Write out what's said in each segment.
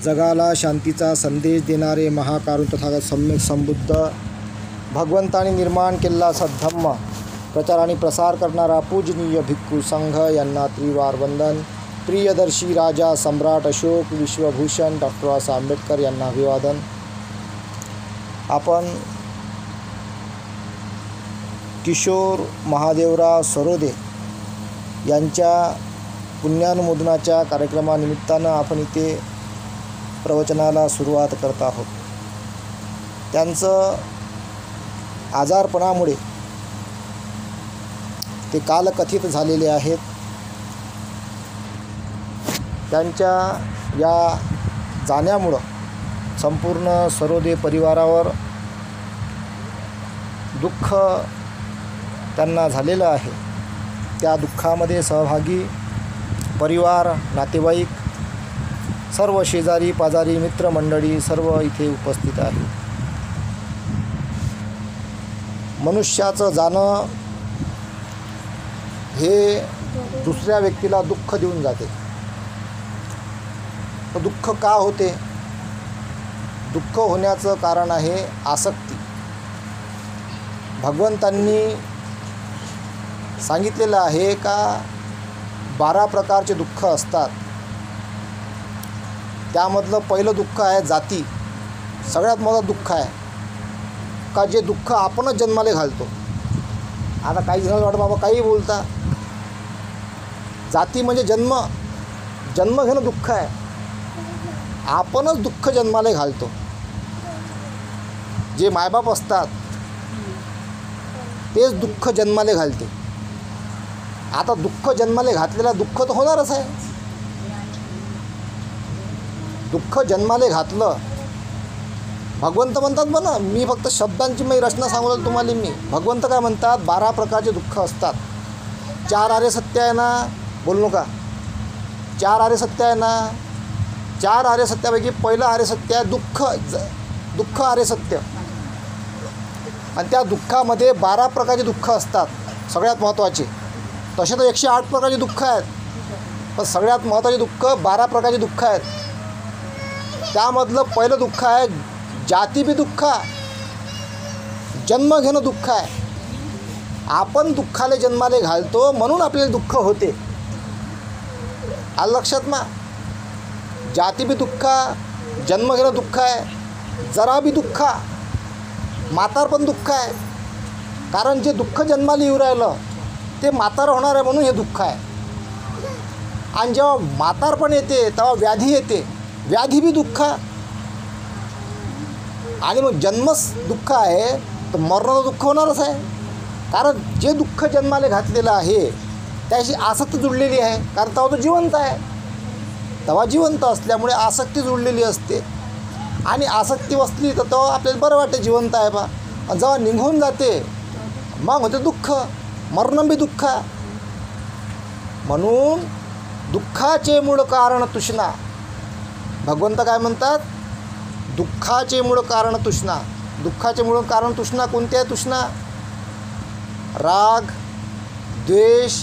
जगाला शांतीचा संदेश देणारे महाकारुण तथागत सम्यक संबुद्ध भगवंतांनी निर्माण केलेला सद्धम्म प्रचार आणि प्रसार करणारा पूजनीय भिक्खू संघ यांना त्रिवार वंदन. प्रियदर्शी राजा सम्राट अशोक विश्वभूषण डॉक्टर बाबासाहेब आंबेडकर यांना अभिवादन. आपण किशोर महादेवराव सरोदे यांच्या पुण्यानुमोदनाच्या कार्यक्रमानिमित्तानं आपण इथे प्रवचनाला सुरुवात करत आहोत. त्यांचं आजारपणामुळे ते कालकथित झालेले आहेत. त्यांच्या या जाण्यामुळं संपूर्ण सरोदे परिवारावर दुःख त्यांना झालेलं आहे. त्या दुःखामध्ये सहभागी परिवार, नातेवाईक, सर्व शेजारी पाजारी मित्रमंडळी सर्व इथे उपस्थित आहे. मनुष्याचं जाणं हे दुसऱ्या व्यक्तीला दुःख देऊन जाते. तर दुःख का होते? दुःख होण्याचं कारण आहे आसक्ती. भगवंतांनी सांगितलेलं आहे का 12 प्रकारचे दुःख असतात. त्यामधलं पहिलं दुःख आहे जाती. सगळ्यात मोठं दुःख आहे का जे दुःख आपणच जन्माला घालतो. आता काही जणांना वाटतं बाबा काही बोलता. जाती म्हणजे जन्म घेणं दुःख आहे. आपणच दुःख जन्माला घालतो. जे मायबाप असतात तेच दुःख जन्माला घालते. आता दुःख जन्माला घातलेला दुःख तर होणारच आहे. दुःख जन्माला घातलं. भगवंत म्हणतात म्हणा, मी फक्त शब्दांची मी रचना सांगू तुम्हाला. भगवंत काय म्हणतात? 12 प्रकारचे दुःख असतात. 4 आर्य सत्य आहे ना, बोलू नका. 4 आर्य सत्य आहे ना. 4 आर्य सत्यापैकी पहिलं आर्य सत्य आहे दुःख आर्य सत्य. आणि त्या दुःखामध्ये 12 प्रकारचे दुःख असतात. सगळ्यात महत्त्वाचे. तसे तर 108 प्रकारचे दुःख आहेत, पण सगळ्यात महत्त्वाचे दुःख 12 प्रकारचे दुःख आहेत. त्यामधलं पहिलं दुःख आहे जातीबी दुःख. जन्म घेणं दुःख आहे. आपण दुःखाला जन्माला घालतो म्हणून आपल्याला दुःख होते. आलं लक्षात ना? जातीबी दुःख, जन्म घेणं दुःख आहे. जरा बी दुःख, म्हातारपण दुःख आहे. कारण जे दुःख जन्माला येऊ राहिलं ते म्हातारं होणार आहे म्हणून हे दुःख आहे. आणि जेव्हा म्हातारपण येते तेव्हा व्याधी येते. व्याधी बी दुःख. आणि मग जन्मच दुःख आहे तर मरणाचं दुःख होणारच आहे. कारण जे दुःख जन्माला घातलेलं आहे त्याशी आसक्ती जुळलेली आहे. कारण तेव्हा तो जिवंत आहे. तेव्हा जिवंत असल्यामुळे आसक्ती जुळलेली असते. आणि आसक्ती बसली तर तेव्हा आपल्याला बरं वाटतं जिवंत आहे बा. आणि जेव्हा निघून जाते मग होते दुःख. मरण बी दुःख. म्हणून दुःखाचे मूळ कारण तृष्णा. भगवंत काय म्हणतात? दुःखाचे मूळ कारण तृष्णा. दुःखाचे मूळ कारण तृष्णा कोणती आहे? तृष्णा राग, द्वेष,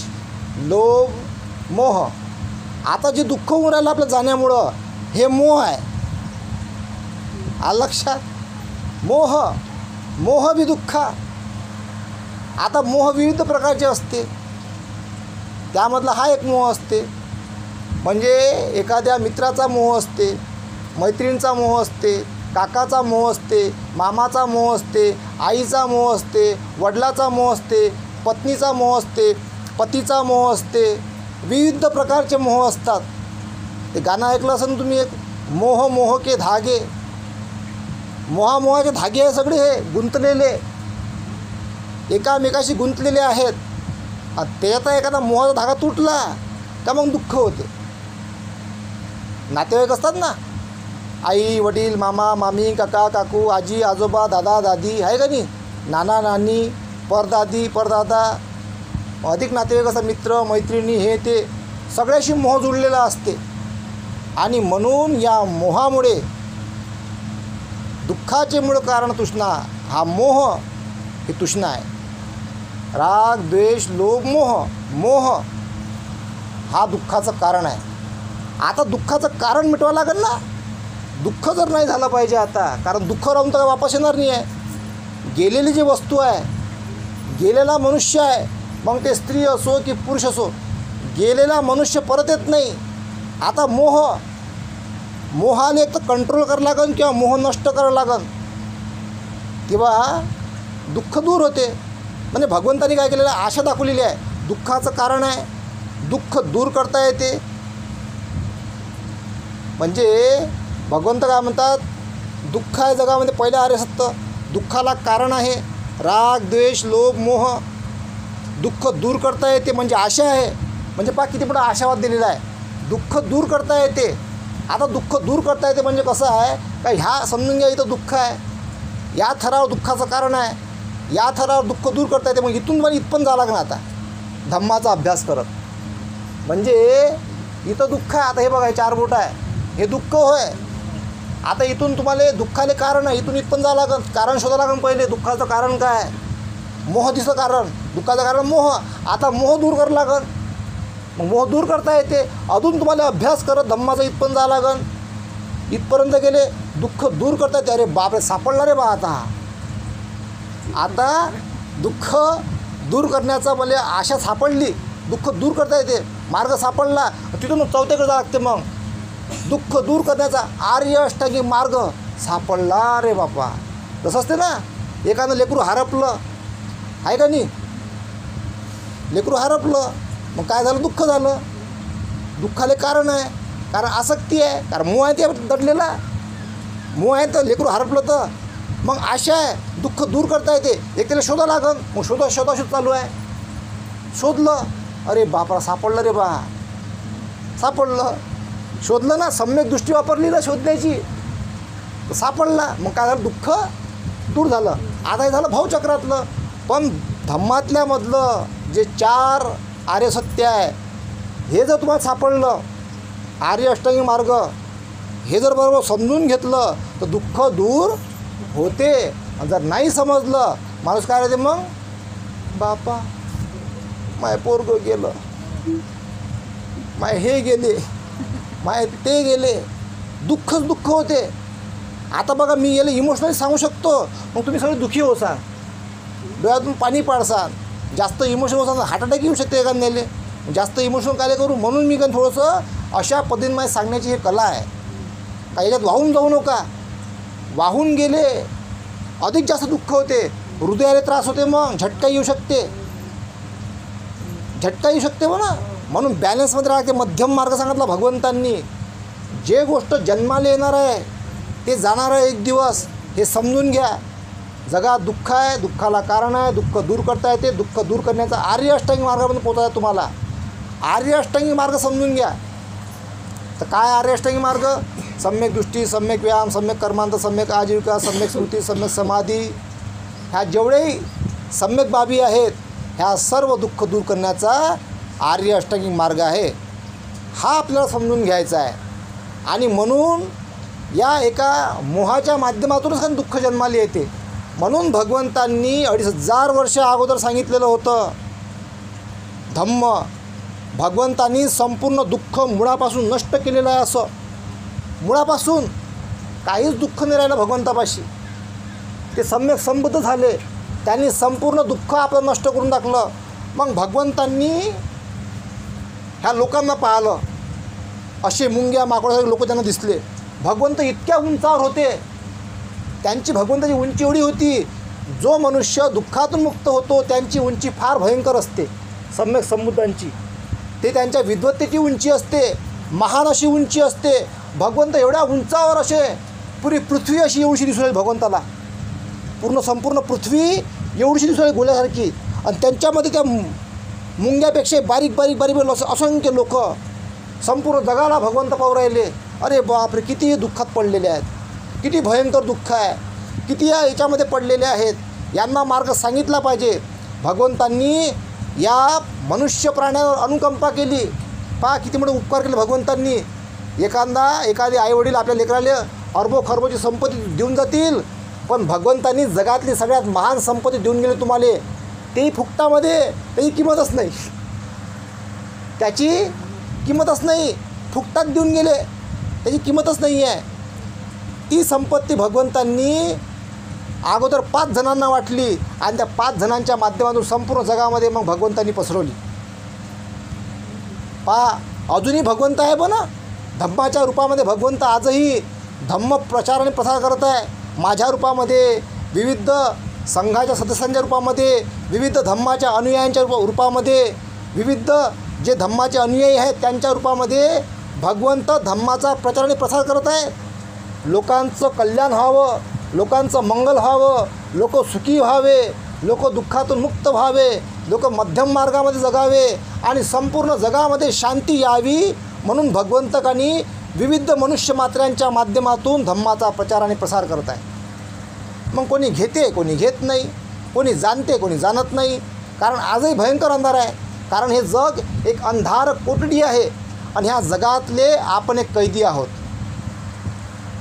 लोभ, मोह. आता जे दुःख होऊन राहिलं आपल्या जाण्यामुळं हे मोह आहे. आलं लक्षात? मोह बी दुःख. आता मोह विविध प्रकारचे असते. त्यामधला हा एक मोह असते. म्हणजे एखाद्या मित्राचा मोह असते, मैत्रिणीचा मोह असते, काकाचा मोह असते, मामाचा मोह असते, आईचा मोह असते, वडिलाचा मोह असते, पत्नीचा मोह असते, पतीचा मोह असते. विविध प्रकारचे मोह असतात. ते गाणं ऐकलं असेल तुम्ही, एक मोह के धागे. मोहाचे धागे आहे सगळे हे गुंतलेले, एकामेकाशी गुंतलेले आहेत. त्याचा एखादा मोहाचा धागा तुटला का मग दुःख होते. नातेवाईक असतात ना, आई वडील, मामा मामी, काका काकू, आजी आजोबा, दादा दादी, आहे का नाही, नाना नानी, परदादी परदादा, अधिक नातेवाईक असतात, मित्र मैत्रिणी, हे ते सगळ्याशी मोह जुळलेला असते. आणि म्हणून या मोहामुळे दुःखाचे मूळ कारण तृष्णा. हा मोह ही तृष्णा आहे. राग, द्वेष, लोभ, मोह हा दुःखाचं कारण आहे. आता दुःखाचं कारण मिटवावं लागेल ना. दुःख जर नाही झालं पाहिजे आता, कारण दुःख राहून तर वापस येणार नाही आहे. गेलेली जी वस्तू आहे, गेलेला मनुष्य आहे, मग ते स्त्री असो की पुरुष असो, गेलेला मनुष्य परत येत नाही. आता मोहाने एक तर कंट्रोल करावं लागन किंवा मोह नष्ट करावं लागन, किंवा दुःख दूर होते. म्हणजे भगवंतानी काय केलेलं आहे, आशा दाखवलेली आहे. दुःखाचं कारण आहे, दुःख दूर करता येते. म्हणजे भगवंत काय म्हणतात, दुःख आहे जगामध्ये पहिलं आर्य सत्य. दुःखाला कारण आहे राग, द्वेष, लोभ, मोह. दुःख दूर करता येते म्हणजे आशा आहे. म्हणजे पहा किती मोठा आशावाद दिलेला आहे. दुःख दूर करता येते. आता दुःख दूर करता येते म्हणजे कसं आहे का, ह्या समजून घ्या इथं दुःख आहे, या थरावर दुःखाचं कारण आहे, या थरावर दुःख दूर करता येते. मग इथून मला इथपर्यंत जावं लागणार आता धम्माचा अभ्यास करत. म्हणजे इथं दुःख आहे, आता हे बघा हे 4 बोट आहे, हे दुःख होय. आता इथून तुम्हाला दुःखाले कारण आहे, इथून इथपर्यंत जावं लागेल, कारण शोधावं लागेल. पहिले दुःखाचं कारण काय, मोह दिसतं कारण, दुःखाचं कारण मोह. आता मोह दूर करावं लागेल, मग मोह दूर करता येते. अजून तुम्हाला अभ्यास करत धम्माचा इथपर्यंत जावं लागेल. इथपर्यंत गेले, दुःख दूर करता येते. अरे बापरे, सापडला रे बा आता दुःख दूर करण्याचा मला आशा सापडली, दुःख दूर करता येते, मार्ग सापडला. तिथून चौथ्याकडे जावं लागते. मग दुःख दूर करण्याचा आर्य अष्टांगी मार्ग सापडला रे बापा. तसं असते ना, एखादं लेकरू हरपलं आहे का नाही, लेकरू हरपलं, मग काय झालं, दुःख झालं. दुःखाले कारण आहे, कारण आसक्ती आहे, कारण मोह आहे, ते दडलेला मोह आहे. तर लेकरू हरपलं तर मग आशा आहे, दुःख दूर करता येते. एक त्याला शोधा लागन, मग शोध चालू आहे. शोधलं, अरे बापरा सापडलं रे बा, सापडलं. शोधलं ना, सम्यक दृष्टी वापरली ना शोधण्याची, तर सापडला. मग काय झालं, दुःख दूर झालं. आता हे झालं भावचक्रातलं. पण धम्मातल्यामधलं जे 4 आर्य सत्य आहे, हे जर तुम्हाला सापडलं, आर्य अष्टांगी मार्ग हे जर बरोबर समजून घेतलं तर दुःख दूर होते. जर नाही समजलं, माणूस काय राहते मग, बापा माय पोरगं गेलं, माय हे गेले, माय ते गेले, दुःखच दुःख होते. आता बघा, मी याला इमोशनली सांगू शकतो, मग तुम्ही सगळे दुःखी होसाल, डोळ्यातून पाणी पाडसाल, जास्त इमोशन होसाल, हार्ट अटॅक येऊ शकते एखाद्याला. जास्त इमोशनल काय करू, म्हणून मी काय थोडंसं अशा पद्धतीने मला सांगण्याची ही कला आहे. काही याच्यात वाहून जाऊ नका. वाहून गेले अधिक जास्त दुःख होते, हृदयाला त्रास होते, मग झटका येऊ शकते, म्हणा. म्हणून बॅलन्समध्ये राहते. मध्यम मार्ग सांगितला भगवंतांनी. जे गोष्ट जन्माला येणार आहे ते जाणार आहे एक दिवस, हे समजून घ्या. जगात दुःख आहे, दुःखाला कारण आहे, दुःख दूर करता येते. दुःख दूर करण्याचा आर्य अष्टांगी मार्गामध्ये पोहोचायचं तुम्हाला. आर्य अष्टांगी मार्ग समजून घ्या. तर काय आर्य अष्टांगी मार्ग, सम्यक दृष्टी, सम्यक व्यायाम, सम्यक कर्मांत, सम्यक आजीविका, सम्यक स्मृती, सम्यक समाधी, ह्या जेवढेही सम्यक बाबी आहेत, ह्या सर्व दुःख दूर करण्याचा आर्य अष्टांगी मार्ग आहे. हा आपल्याला समजून घ्यायचा आहे. आणि म्हणून या एका मोहाच्या माध्यमातूनच दुःख जन्माला येते. म्हणून भगवंतांनी 2500 वर्ष अगोदर सांगितलेलं होतं धम्म. भगवंतांनी संपूर्ण दुःख मुळापासून नष्ट केलेलं आहे. असं मुळापासून काहीच दुःख नाही राहिलं भगवंतापाशी. ते सम्यक संबद्ध झाले, त्यांनी संपूर्ण दुःख आपलं नष्ट करून टाकलं. मग भगवंतांनी ह्या लोकांना पाहिलं, असे मुंग्या माकडासारखे लोक त्यांना दिसले. भगवंत इतक्या उंचावर होते, त्यांची भगवंताची उंची एवढी होती. जो मनुष्य दुःखातून मुक्त होतो त्यांची उंची फार भयंकर असते, सम्यक संबुद्धांची. ते त्यांच्या विद्वत्तेची उंची असते, महान अशी उंची असते. भगवंत एवढ्या उंचावर असे, पुरी पृथ्वी अशी एवढीशी दिसू लागली भगवंताला. संपूर्ण पृथ्वी एवढीशी दिसू लागली गोल्यासारखी. आणि त्यांच्यामध्ये त्या मुंग्यापेक्षा बारीक बारीक बारीक असंख्य लोक संपूर्ण जगाला भगवंत पाहू राहिले. अरे बापरे, किती दुःखात पडलेले आहेत, किती भयंकर दुःख आहे, किती याच्यामध्ये पडलेले आहेत. यांना मार्ग सांगितला पाहिजे. भगवंतांनी या मनुष्य प्राण्यावर अनुकंपा केली. पहा किती मोठे उपकार केले भगवंतांनी. एखादे आईवडील आपल्या लेकराला अरबो खरबोची संपत्ती देऊन जातील, पण भगवंतांनी जगातली सगळ्यात महान संपत्ती देऊन गेली तुम्हाला. तेही फुकटामध्ये, त्याची किंमतच नाही, त्याची किंमतच नाही. फुकटात देऊन गेले, त्याची किंमतच नाही आहे. ती संपत्ती भगवंतांनी अगोदर 5 जणांना वाटली आणि त्या 5 जणांच्या माध्यमातून संपूर्ण जगामध्ये मग भगवंतांनी पसरवली. अजूनही भगवंत आहे बना, धम्माच्या रूपामध्ये भगवंत आजही धम्म प्रचार आणि प्रसार करत आहे. माझ्या रूपामध्ये, विविध संघाच्या सदस्यांच्या रूपामध्ये, विविध धम्माच्या अनुयायांच्या रूपामध्ये, विविध जे धम्माचे अनुयायी आहेत त्यांच्या रूपामध्ये भगवंत धम्माचा प्रचार आणि प्रसार करत आहे. लोकांचं कल्याण व्हावं, लोकांचं मंगल व्हावं, लोक सुखी व्हावे, लोक दुःखातून मुक्त व्हावे, लोक मध्यम मार्गामध्ये जगावे आणि संपूर्ण जगामध्ये शांती यावी म्हणून भगवंतकांनी विविध मनुष्य मात्र्यांच्या माध्यमातून धम्माचा प्रचार आणि प्रसार करत आहे. मग कोणी घेते, कोणी घेत नाही, कोणी जाणते, कोणी जाणत नाही. कारण आजही भयंकर अंधार आहे. कारण हे जग एक अंधार कोठडी आहे आणि ह्या जगातले आपण एक कैदी आहोत.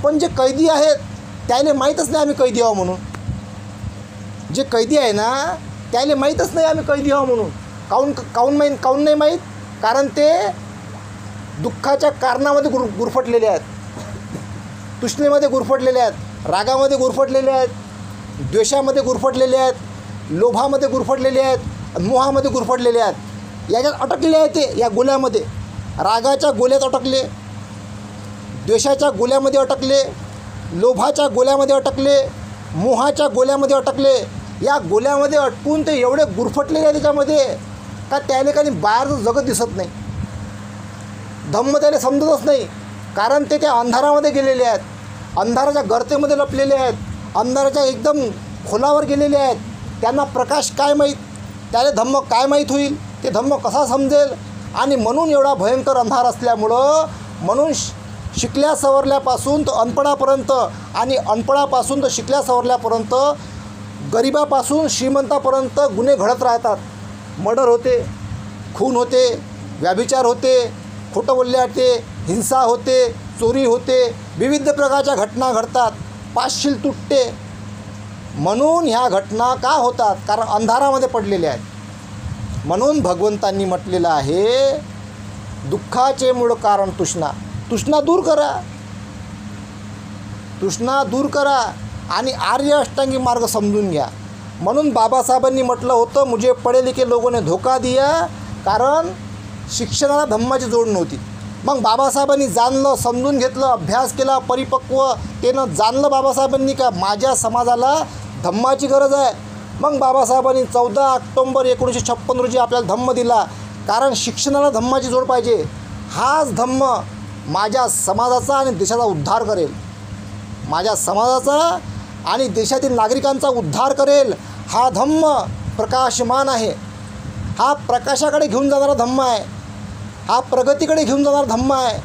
पण जे कैदी आहेत त्याला माहीतच नाही आम्ही कैदी आहो म्हणून. जे कैदी आहे ना त्याला माहीतच नाही आम्ही कैदी आहो म्हणून. काऊन नाही माहीत? कारण ते दुःखाच्या कारणामध्ये गुरफटलेले आहेत, तृष्णेमध्ये गुरफटलेले आहेत, रागामध्ये गुरफटलेले आहेत, द्वेषामध्ये गुरफटलेले आहेत, लोभामध्ये गुरफटलेले आहेत, मोहामध्ये गुरफटलेले आहेत. याच्यात अटकलेले आहेत ते, या गोल्यामध्ये. रागाच्या गोल्यात अटकले, द्वेषाच्या गोल्यामध्ये अटकले, लोभाच्या गोल्यामध्ये अटकले, मोहाच्या गोल्यामध्ये अटकले. या गोल्यामध्ये अटकून ते एवढे गुरफटलेले आहे त्याच्यामध्ये का त्याने काही बाहेरचं जगत दिसत नाही. धम्म त्याला समजतच नाही. कारण ते त्या अंधारामध्ये गेलेले आहेत, अंधाराच्या गर्तेमध्ये लपलेले आहेत, अंधाराच्या एकदम खोलावर गेलेले आहेत. त्यांना प्रकाश काय माहीत, त्याला धम्म काय माहीत होईल, ते धम्म कसा समजेल. आणि म्हणून एवढा भयंकर अंधार असल्यामुळं म्हणून शिकल्या सवरल्यापासून तर अनपणापर्यंत आणि अनपणापासून तर शिकल्या सवरल्यापर्यंत गरिबापासून श्रीमंतापर्यंत गुन्हे घडत राहतात. मर्डर होते, खून होते, व्याभिचार होते, खोटं बोलले जाते, हिंसा होते, चोरी होते, विविध प्रकारच्या घटना घडतात, पाचशील तुटते. म्हणून ह्या घटना का होतात? कारण अंधारामध्ये पडलेले आहेत. म्हणून भगवंतांनी म्हटलेलं आहे दुःखाचे मूळ कारण तृष्णा. तृष्णा दूर करा, तृष्णा दूर करा आणि आर्य अष्टांगी मार्ग समजून घ्या. म्हणून बाबासाहेबांनी म्हटलं होतं मुझे पढे लिखे लोगों ने धोका दिया. कारण शिक्षणाला धम्माची जोड नव्हती. मग बाबासाहेबांनी जाणलं, समजून घेतलं, अभ्यास केला, परिपक्वतेनं जाणलं बाबासाहेबांनी का माझ्या समाजाला धम्माची गरज आहे. मग बाबासाहेबांनी 14 ऑक्टोंबर 1956 रोजी आपल्याला धम्म दिला. कारण शिक्षणाला धम्माची जोड पाहिजे. हाच धम्म माझ्या समाजाचा आणि देशाचा उद्धार करेल, माझ्या समाजाचा आणि देशातील नागरिकांचा उद्धार करेल. हा धम्म प्रकाशमान आहे, हा प्रकाशाकडे घेऊन जाणारा धम्म आहे, हा प्रगतीकडे घेऊन जाणारा धम्म आहे,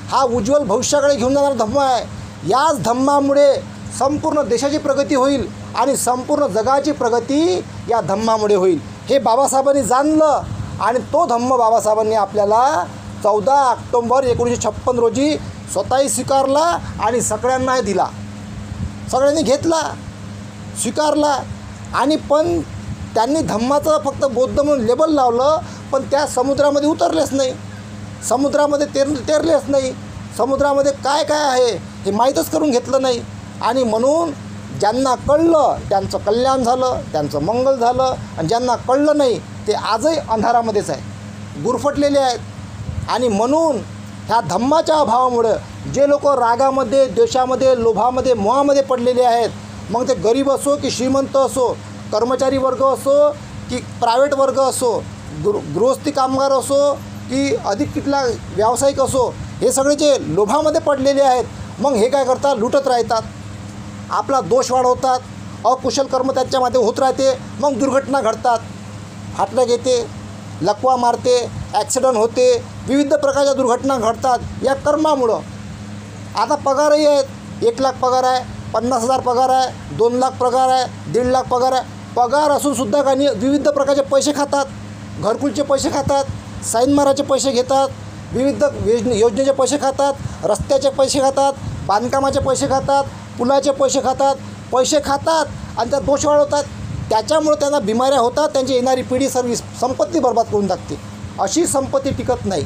हा उज्ज्वल भविष्याकडे घेऊन जाणारा धम्म आहे. याच धम्मामुळे संपूर्ण देशाची प्रगती होईल आणि संपूर्ण जगाची प्रगती या धम्मामुळे होईल. हे बाबासाहेबांनी जाणलं आणि तो धम्म बाबासाहेबांनी आपल्याला 14 ऑक्टोंबर 1956 रोजी स्वतःही स्वीकारला आणि सगळ्यांनाही दिला. सगळ्यांनी घेतला, स्वीकारला. आणि पण त्यांनी धम्माचं फक्त बौद्ध म्हणून लेबल लावलं, पण त्या समुद्रामध्ये उतरलेच नाही, समुद्रामध्ये तेरलेच नाही. समुद्रामध्ये काय काय आहे हे माहीतच करून घेतलं नाही. आणि म्हणून ज्यांना कळलं त्यांचं कल्याण झालं, त्यांचं मंगल झालं. आणि ज्यांना कळलं नाही ते आजही अंधारामध्येच आहे, गुरफटलेले आहेत. आणि म्हणून ह्या धम्माच्या अभावामुळं जे लोक रागामध्ये, द्वेषामध्ये, लोभामध्ये, मोहामध्ये पडलेले आहेत, मग ते गरीब असो की श्रीमंत असो, कर्मचारी वर्ग असो की प्रायव्हेट वर्ग असो, गृहस्थी कामगार असो की अधिक कुठला व्यावसायिक असो, हे सगळे जे लोभामध्ये पडलेले आहेत मग हे काय करतात, लुटत राहतात, आपला दोष वाढवतात, अकुशल कर्म त्यांच्या माध्यमात होत राहते. मग दुर्घटना घडतात, फाटलं घेते, लकवा मारते, ॲक्सिडंट होते, विविध प्रकारच्या दुर्घटना घडतात या कर्मामुळं. आता पगारही आहेत, 1 लाख पगार आहे, 50,000 पगार आहे, 2 लाख पगार आहे, 1.5 लाख पगार आहे. पगार असूनसुद्धा काही विविध प्रकारचे पैसे खातात, घरकुलचे पैसे खातात, साईन माराचे पैसे घेतात, विविध योजनेचे पैसे खातात, रस्त्याचे पैसे खातात, बांधकामाचे पैसे खातात, पुलाचे पैसे खातात आणि त्या दोष वाढवतात. त्याच्यामुळे त्यांना बिमाऱ्या होतात, त्यांची येणारी पिढी सर्व संपत्ती बर्बाद करून टाकते. अशी संपत्ती टिकत नाही.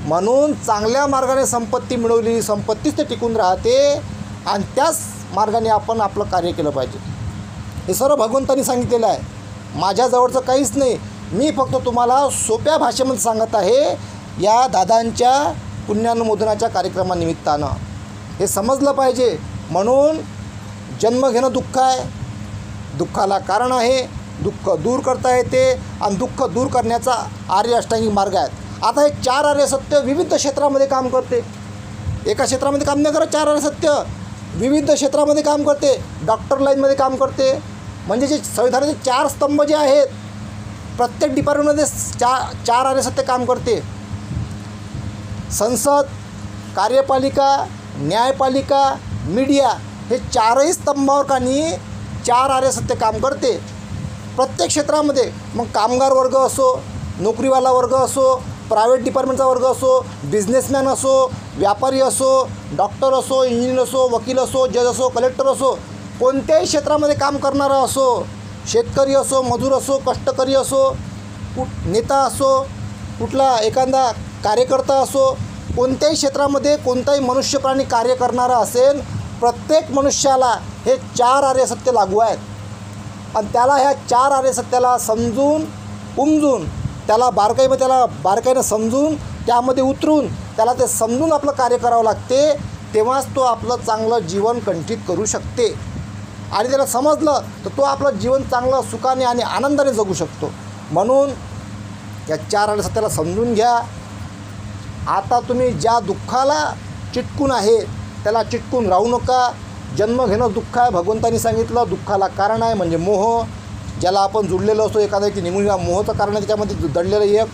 म्हणून चांगल्या मार्गाने संपत्ती मिळवलेली संपत्तीच ते टिकून राहते. आणि त्याच मार्गाने आपण आपलं कार्य केलं पाहिजे. हे सर्व भगवंतांनी सांगितलेलं आहे. माझ्याजवळचं काहीच नाही. मी फक्त तुम्हाला सोप्या भाषेमध्ये सांगत आहे. या दादांच्या पुण्यानुमोदनाच्या कार्यक्रमानिमित्तानं हे समजलं पाहिजे. म्हणून जन्म घेणं दुःख आहे, दुःखाला कारण आहे, दुःख दूर करता येते आणि दुःख दूर करण्याचा आर्य अष्टांगिक मार्ग आहे. आता हे 4 आर्य सत्य विविध क्षेत्रामध्ये काम करते. एका क्षेत्रामध्ये काम नाही करत. 4 आर्य सत्य विविध क्षेत्रामध्ये काम करते. डॉक्टर लाईनमध्ये काम करते. म्हणजे जे संविधानाचे 4 स्तंभ जे आहेत, प्रत्येक डिपार्टमेंटमध्ये 4 आर्य सत्य काम करते. संसद, कार्यपालिका, न्यायपालिका, मीडिया हे 4ही स्तंभावर कानी 4 आर्य सत्य काम करते प्रत्येक क्षेत्रामध्ये. मग कामगार वर्ग असो, नोकरीवाला वर्ग असो, प्रायव्हेट डिपार्टमेंटचा वर्ग असो, बिझनेसमॅन असो, व्यापारी असो, डॉक्टर असो, इंजिनियर असो, वकील असो, जज असो, कलेक्टर असो, कोणत्याही क्षेत्रामध्ये काम करणारा असो, शेतकरी असो, मजूर असो, कष्टकरी असो, नेता असो, कुठला एखादा कार्यकर्ता असो, कोणत्याही क्षेत्रामध्ये कोणताही मनुष्य प्राणी कार्य करणारा असेल, प्रत्येक मनुष्याला हे 4 आर्य सत्य लागू आहेत. आणि त्याला ह्या 4 आर्य सत्याला समजून उमजून त्याला बारकाईनं समजून त्यामध्ये उतरून त्याला ते समजून आपलं कार्य करावं लागते. तेव्हाच तो आपलं चांगलं जीवन कंठित करू शकते. आणि त्याला समजलं तर तो आपलं जीवन चांगलं सुखाने आणि आनंदाने जगू शकतो. म्हणून या 4 आर्य सत्याला समजून घ्या. आता तुम्ही ज्या दुःखाला चिटकून आहे त्याला चिटकून राहू नका. जन्म घेणं दुःख आहे, भगवंतांनी सांगितलं. दुःखाला कारण आहे म्हणजे मोह, ज्याला आपण जुडलेलो असतो एखाद्या व्यक्ती निघून या मोहचं कारण आहे त्याच्यामध्ये दडलेलं एक.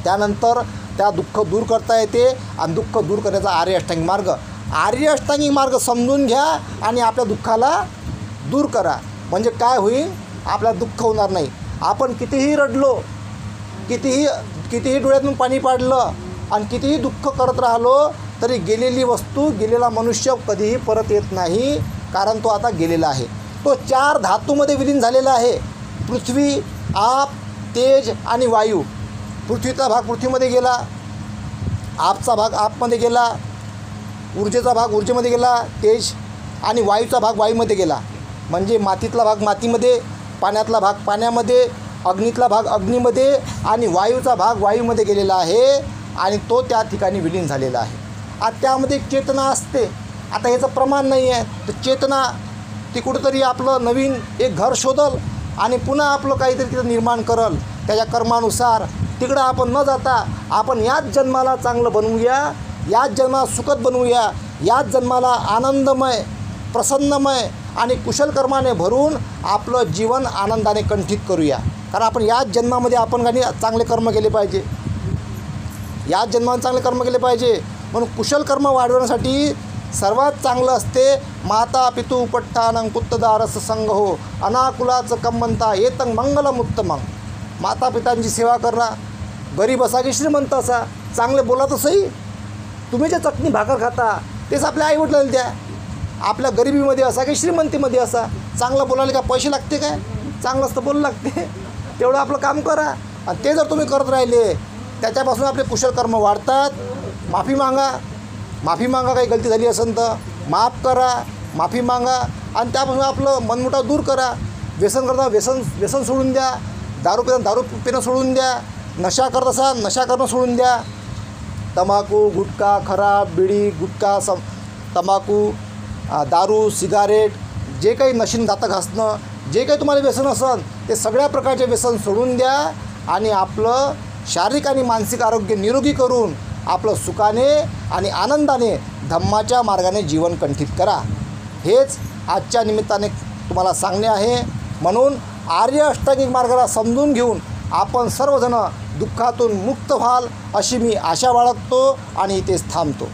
त्यानंतर त्या दुःख दूर करता येते आणि दुःख दूर करण्याचा आर्य अष्टांगिक मार्ग. आर्य अष्टांगिक मार्ग समजून घ्या आणि आपल्या दुःखाला दूर करा. म्हणजे काय होईल, आपल्याला दुःख होणार नाही. आपण कितीही रडलो, कितीही डोळ्यातून पाणी पाडलं आणि कितीही दुःख करत राहिलो तरी गेलेली वस्तू, गेलेला मनुष्य कधीही परत येत नाही. कारण तो आता गेलेला आहे. तो 4 धातूमध्ये विलीन झालेला आहे. पृथ्वी, आप, तेज आणि वायू. पृथ्वीचा भाग पृथ्वीमध्ये गेला, आपचा भाग आपमध्ये गेला, ऊर्जेचा भाग ऊर्जेमध्ये गेला, तेज आणि वायूचा भाग वायूमध्ये गेला. म्हणजे मातीतला भाग मातीमध्ये, पाण्यातला भाग पाण्यामध्ये, अग्नीतला भाग अग्नीमध्ये आणि वायूचा भाग वायूमध्ये गेलेला आहे. आणि तो त्या ठिकाणी विलीन झालेला आहे. आता त्यामध्ये एक चेतना असते. आता ह्याचं प्रमाण नाही आहे. तर चेतना ती कुठंतरी आपलं नवीन एक घर शोधल आणि पुन्हा आपलं काहीतरी तिथं निर्माण करल. त्याच्या कर्मानुसार तिकडं आपण न जाता आपण याच जन्माला चांगलं बनवूया, याच जन्माला सुखद बनवूया, याच जन्माला आनंदमय, प्रसन्नमय आणि कुशल कर्माने भरून आपलं जीवन आनंदाने कंठित करूया. कारण आपण याच जन्मामध्ये आपण काही चांगले कर्म केले पाहिजे, याच जन्माने चांगले कर्म केले पाहिजे. म्हणून कुशल कर्म वाढवण्यासाठी सर्वात चांगलं असते माता पितू उपट्ठानं कुत्तदारस संग हो अनाकुलाचं कमवंता येतं मंगलम उत्तमं. माता पितांची सेवा करा. गरीब असा की श्रीमंत असा, चांगले बोला तर सही. तुम्ही जे चटणी भाकर खाता तेच आपल्या आईवडिलांना द्या. आपल्या गरिबीमध्ये असा की श्रीमंतीमध्ये असा, चांगलं बोलायला का पैसे लागते काय? चांगलं असतं बोलू लागते. तेवढं आपलं काम करा. आणि ते जर तुम्ही करत राहिले त्याच्यापासून आपले कुशल कर्म वाढतात. माफी मागा, काही गलती झाली असेल तर माफ करा, माफी मागा आणि त्यापासून आपलं मनमुटाव दूर करा. व्यसन करता व्यसन सोडून द्या. दारू पिणं सोडून द्या. नशा करत असाल नशा करणं सोडून द्या. तंबाखू, गुटखा, खराब, बिडी, गुटखा, तंबाखू, दारू, सिगारेट, जे काही नशीन दातं घासणं, जे काही तुम्हाला व्यसन असेल ते सगळ्या प्रकारचे व्यसन सोडून द्या आणि आपलं शारीरिक आणि मानसिक आरोग्य निरोगी करून आपलं सुखाने आणि आनंदाने धम्माच्या मार्गाने जीवन कंठित करा. हेच आजच्या निमित्ताने तुम्हाला सांगणे आहे. म्हणून आर्य अष्टांगिक मार्गाला समजून घेऊन आपण सर्वजण दुःखातून मुक्त व्हाल अशी मी आशा बाळगतो आणि इथेच थांबतो.